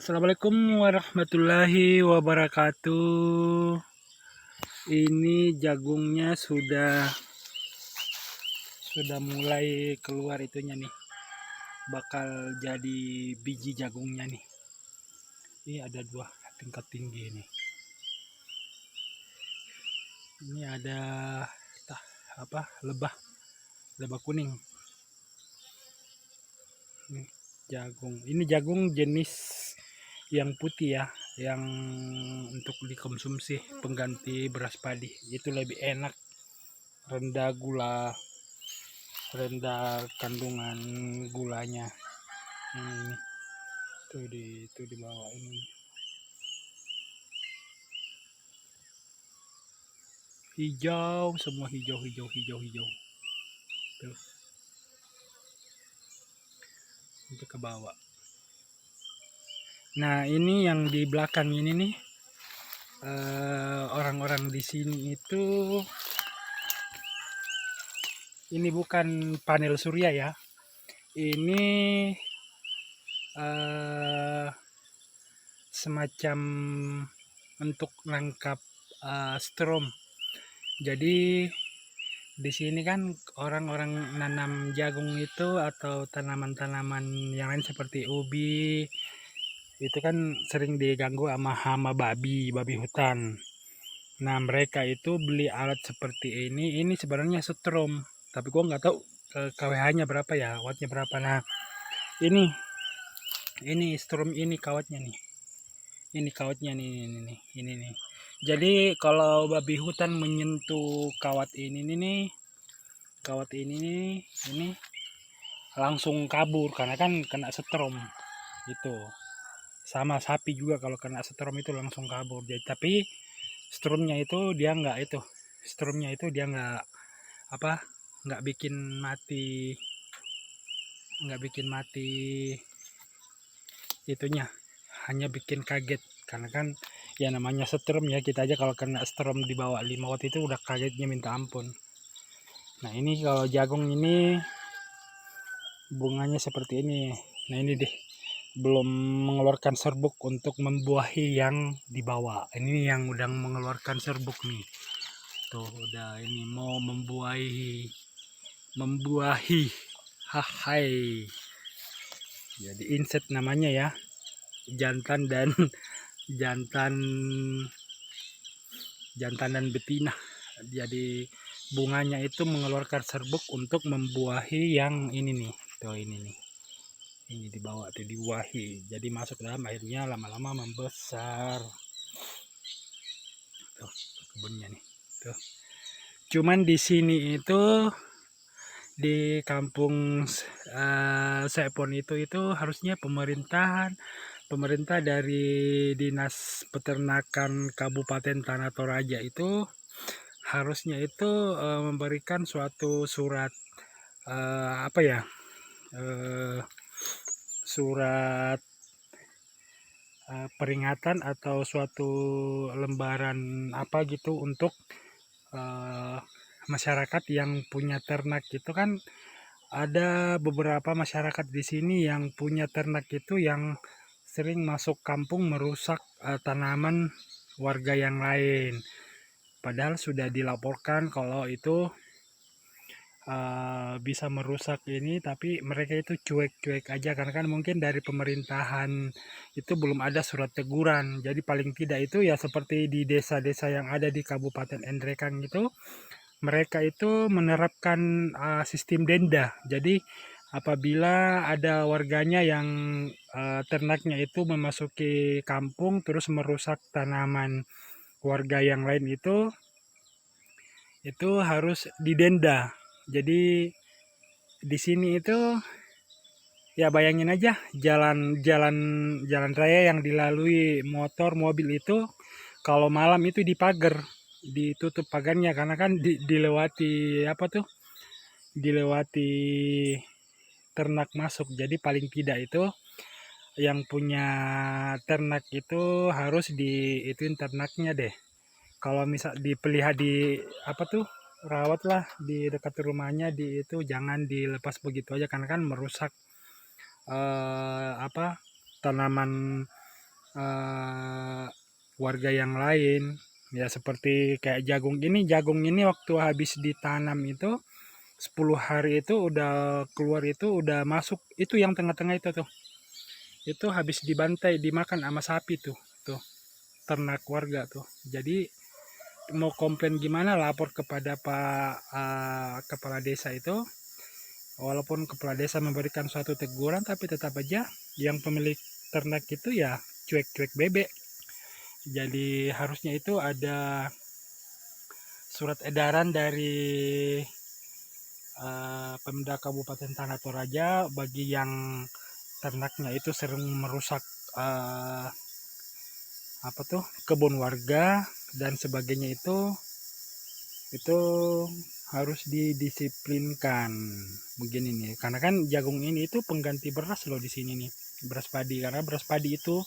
Assalamualaikum warahmatullahi wabarakatuh. Ini jagungnya sudah mulai keluar itunya nih. Bakal jadi biji jagungnya nih. Ini ada 2 tingkat tinggi nih. Ini ada lebah kuning. Nih, jagung. Ini jagung jenis yang putih ya, yang untuk dikonsumsi pengganti beras padi. Itu lebih enak, rendah gula, rendah kandungan gulanya. Ini itu di bawah ini hijau semua, hijau tuh, untuk ke bawah. Nah ini yang di belakang ini nih, orang-orang di sini itu, ini bukan panel surya ya, ini semacam untuk nangkap strom. Jadi di sini kan orang-orang nanam jagung itu atau tanaman-tanaman yang lain seperti ubi itu kan sering diganggu sama hama babi hutan. Nah mereka itu beli alat seperti ini sebenarnya strom, tapi gua nggak tahu KWH-nya berapa ya, wattnya berapa. Nah ini strom, ini kawatnya nih, ini kawatnya ini nih. Jadi kalau babi hutan menyentuh kawat ini nih, ini langsung kabur karena kan kena setrum itu. Sama sapi juga kalau kena setrum itu langsung kabur. Jadi tapi strumnya itu dia nggak apa, nggak bikin mati itunya, hanya bikin kaget karena kan ya namanya setrum ya, kita aja kalau kena strom di bawah 5 watt itu udah kagetnya minta ampun. Nah ini kalau jagung ini bunganya seperti ini. Nah ini deh belum mengeluarkan serbuk untuk membuahi yang di bawah. Ini yang udah mengeluarkan serbuk nih. Tuh udah ini mau membuahi. Hai. Jadi inset namanya ya. Jantan dan jantan dan betina. Jadi bunganya itu mengeluarkan serbuk untuk membuahi yang ini nih. Tuh ini nih. Ini dibawa tuh dibuahi, jadi masuk dalam, akhirnya lama-lama membesar. Tuh kebunnya nih tuh. Cuman di sini itu di kampung Sepon itu harusnya pemerintah dari Dinas Peternakan Kabupaten Tanah Toraja itu harusnya itu memberikan suatu surat apa ya, surat peringatan atau suatu lembaran apa gitu untuk masyarakat yang punya ternak. Itu kan ada beberapa masyarakat di sini yang punya ternak itu yang sering masuk kampung merusak tanaman warga yang lain. Padahal sudah dilaporkan kalau itu bisa merusak ini, tapi mereka itu cuek-cuek aja karena kan mungkin dari pemerintahan itu belum ada surat teguran. Jadi paling tidak itu ya seperti di desa-desa yang ada di Kabupaten Endrekang itu, mereka itu menerapkan sistem denda. Jadi apabila ada warganya yang ternaknya itu memasuki kampung terus merusak tanaman warga yang lain itu harus didenda. Jadi di sini itu ya bayangin aja, jalan raya yang dilalui motor mobil itu kalau malam itu dipagar, ditutup pagarnya karena kan dilewati apa tuh, dilewati ternak masuk. Jadi paling tidak itu yang punya ternak itu harus ituin ternaknya deh. Kalau misal dipelihara di apa tuh, rawat lah di dekat rumahnya, di itu jangan dilepas begitu aja karena kan merusak apa, tanaman eh, warga yang lain. Ya seperti kayak jagung ini waktu habis ditanam itu 10 hari itu udah keluar, itu udah masuk, itu yang tengah-tengah itu tuh. Itu habis dibantai, dimakan sama sapi tuh. Tuh, ternak warga tuh. Jadi mau komplain gimana, lapor kepada Pak Kepala Desa itu. Walaupun Kepala Desa memberikan suatu teguran, tapi tetap aja yang pemilik ternak itu ya cuek-cuek bebek. Jadi harusnya itu ada surat edaran dari Pemda Kabupaten Tanah Toraja bagi yang ternaknya itu sering merusak apa tuh kebun warga dan sebagainya, itu harus didisiplinkan begini nih, karena kan jagung ini itu pengganti beras loh di sini nih, beras padi, karena beras padi itu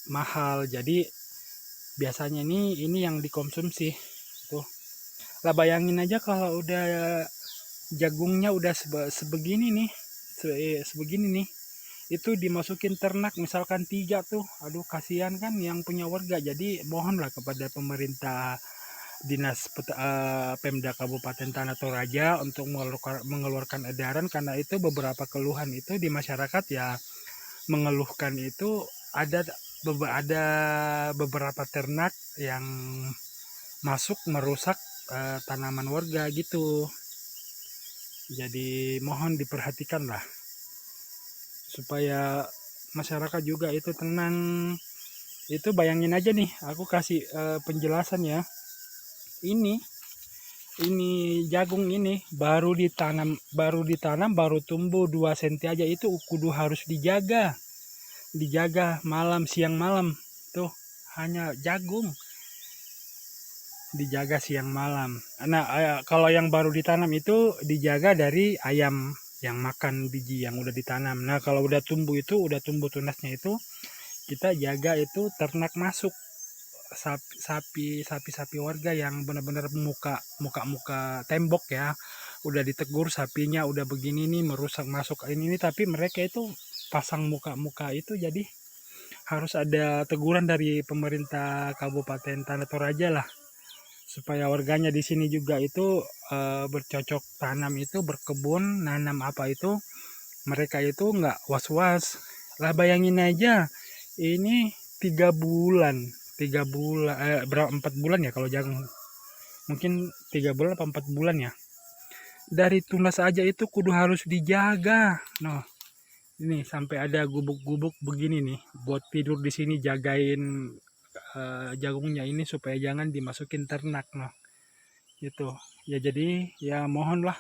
mahal, jadi biasanya ini yang dikonsumsi tuh. Lah bayangin aja kalau udah jagungnya udah sebegini nih, sebegini nih, itu dimasukin ternak misalkan 3 tuh, aduh kasihan kan yang punya warga. Jadi mohonlah kepada pemerintah, dinas Pemda Kabupaten Tanah Toraja untuk mengeluarkan edaran, karena itu beberapa keluhan itu di masyarakat ya, mengeluhkan itu ada beberapa ternak yang masuk merusak tanaman warga gitu. Jadi mohon diperhatikan lah supaya masyarakat juga itu tenang. Itu bayangin aja nih, aku kasih penjelasan ya. Ini jagung ini baru ditanam baru tumbuh 2 cm aja, itu kudu harus dijaga malam siang malam tuh, hanya jagung dijaga siang malam. Nah kalau yang baru ditanam itu dijaga dari ayam yang makan biji yang udah ditanam. Nah kalau udah tumbuh tunasnya itu kita jaga itu ternak masuk, sapi warga yang benar-benar muka tembok ya, udah ditegur sapinya udah begini nih merusak masuk ini, tapi mereka itu pasang muka itu, jadi harus ada teguran dari pemerintah Kabupaten Tanah Toraja lah, supaya warganya di sini juga itu bercocok tanam, itu berkebun nanam apa itu, mereka itu nggak was-was. Lah bayangin aja, ini 3 bulan berapa, 4 bulan ya kalau jagung, mungkin 3 bulan atau 4 bulan ya, dari tunas aja itu kudu harus dijaga. Noh, ini sampai ada gubuk-gubuk begini nih buat tidur di sini jagain jagungnya ini supaya jangan dimasukin ternak. Noh gitu ya, jadi ya mohonlah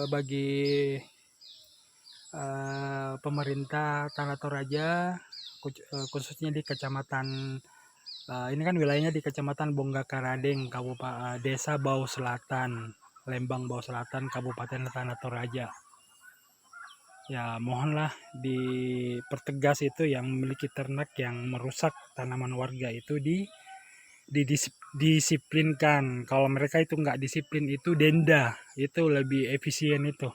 bagi pemerintah Tanah Toraja, khususnya di kecamatan ini kan wilayahnya di Kecamatan Bonggakaradeng, Kabupaten Desa Bau Selatan, Lembang Bau Selatan, Kabupaten Tanah Toraja. Ya mohonlah dipertegas itu yang memiliki ternak yang merusak tanaman warga itu didisiplinkan. Kalau mereka itu nggak disiplin itu denda, itu lebih efisien itu.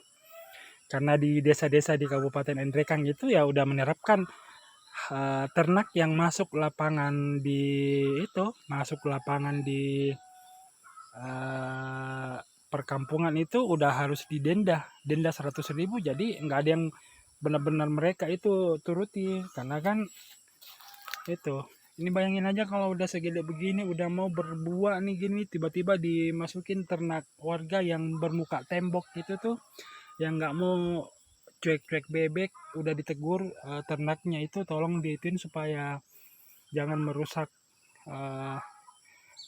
Karena di desa-desa di Kabupaten Endrekang itu ya udah menerapkan ternak yang masuk lapangan di perkampungan itu udah harus denda 100.000. Jadi nggak ada yang benar-benar mereka itu turuti, karena kan itu, ini bayangin aja kalau udah segede begini udah mau berbuah nih gini, tiba-tiba dimasukin ternak warga yang bermuka tembok gitu tuh, yang nggak mau cuek-cuek bebek, udah ditegur ternaknya itu tolong diituin supaya jangan merusak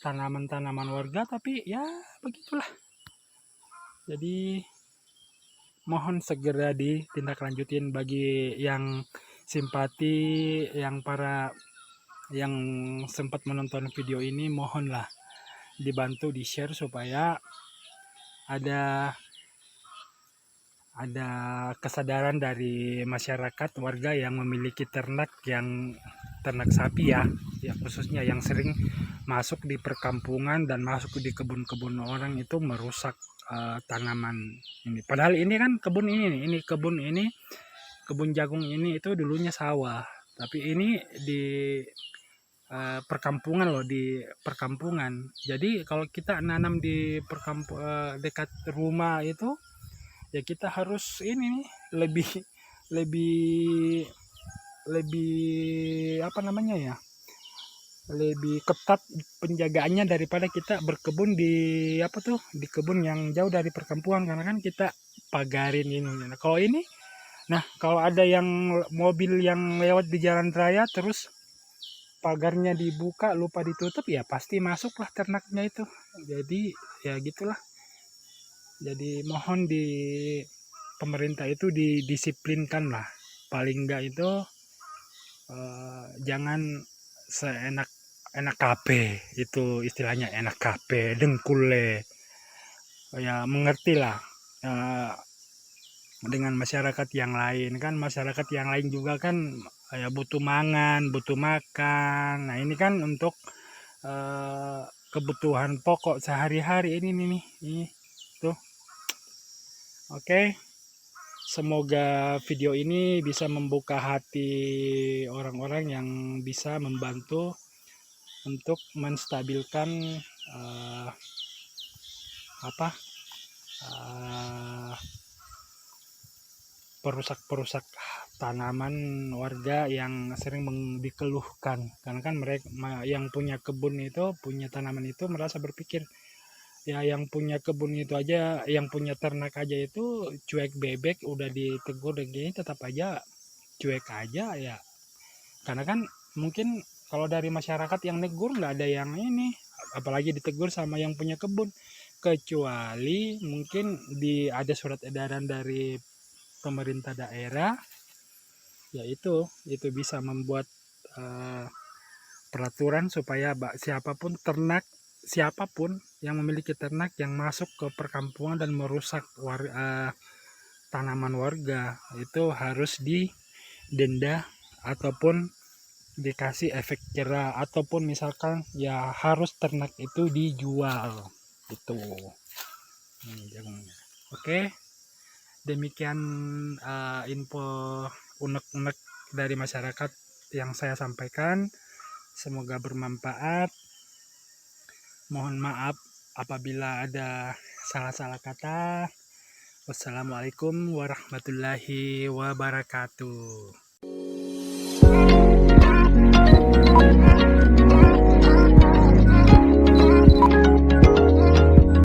tanaman-tanaman warga, tapi ya begitulah. Jadi mohon segera ditindaklanjutin bagi yang simpati, yang sempat menonton video ini, mohonlah dibantu di share supaya ada kesadaran dari masyarakat warga yang memiliki ternak sapi ya, khususnya yang sering masuk di perkampungan dan masuk di kebun-kebun orang itu merusak tanaman ini. Padahal ini kan kebun ini kebun jagung ini itu dulunya sawah, tapi ini di perkampungan loh, di perkampungan. Jadi kalau kita nanam di dekat rumah itu, ya kita harus ini nih lebih lebih lebih apa namanya ya, lebih ketat penjagaannya daripada kita berkebun di apa tuh, di kebun yang jauh dari perkampungan, karena kan kita pagarin ini. Nah, kalau ini, nah kalau ada yang mobil yang lewat di jalan raya terus pagarnya dibuka lupa ditutup, ya pasti masuklah ternaknya itu. Jadi ya gitulah. Jadi mohon di pemerintah itu didisiplinkan lah. Paling enggak itu jangan seenak enak kape, itu istilahnya enak kape dengkule, ya mengerti lah dengan masyarakat yang lain. Kan masyarakat yang lain juga kan ya butuh mangan, butuh makan. Nah ini kan untuk kebutuhan pokok sehari-hari ini nih tuh. Oke, semoga video ini bisa membuka hati orang-orang yang bisa membantu untuk menstabilkan perusak-perusak tanaman warga yang sering dikeluhkan, karena kan mereka yang punya kebun itu, punya tanaman itu merasa berpikir, ya yang punya kebun itu aja, yang punya ternak aja itu cuek bebek, udah ditegur dan gini tetap aja cuek aja ya. Karena kan mungkin kalau dari masyarakat yang negur nggak ada yang ini, apalagi ditegur sama yang punya kebun, kecuali mungkin ada surat edaran dari pemerintah daerah, ya itu bisa membuat peraturan supaya siapapun yang memiliki ternak yang masuk ke perkampungan dan merusak tanaman warga itu harus didenda ataupun dikasih efek jerah, ataupun misalkan ya harus ternak itu dijual itu. Oke, demikian info unek-unek dari masyarakat yang saya sampaikan. Semoga bermanfaat. Mohon maaf apabila ada salah-salah kata. Wassalamualaikum warahmatullahi wabarakatuh.